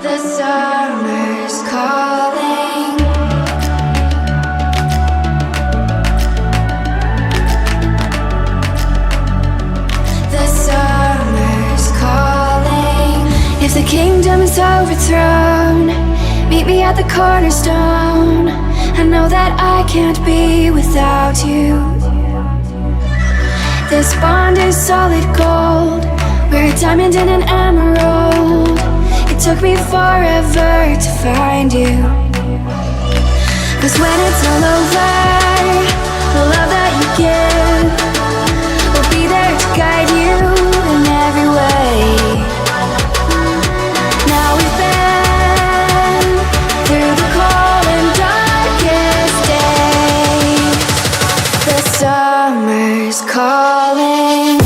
The summer's calling. The summer's calling. If the kingdom is overthrown, meet me at the cornerstone. I know that I can't be without you. This bond is solid gold. We're a diamond and an emerald. It took me forever to find you. 'Cause when it's all over, the love that you give will be there to guide you in every way. Now we've been through the cold and darkest days. The summer's calling.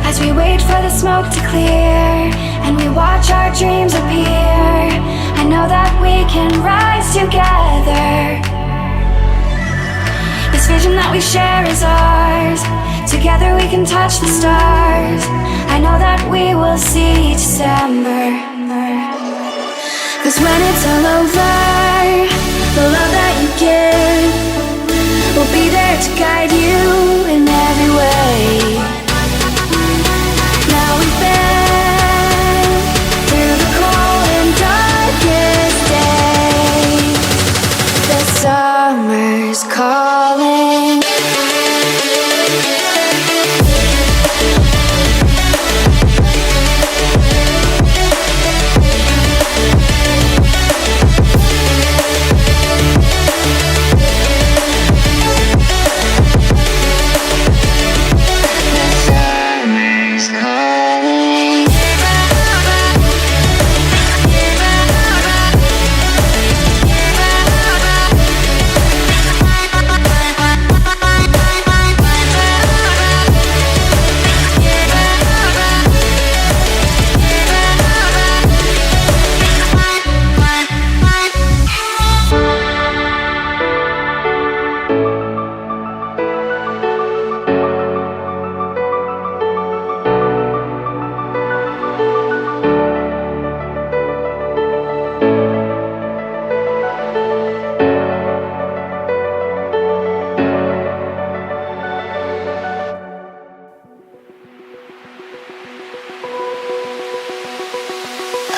As we wait for the smoke to clear and we watch our dreams appear, I know that we can rise together. This vision that we share is ours. Together we can touch the stars. I know that we will see December. 'Cause when it's all over, the love that you give will be there to guide you in every way. Now we've been through the cold and darkest days. The summer's calling.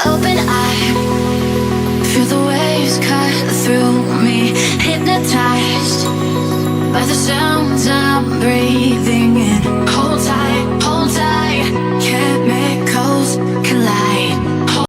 Open eye, feel the waves cut through me. Hypnotized by the sounds I'm breathing.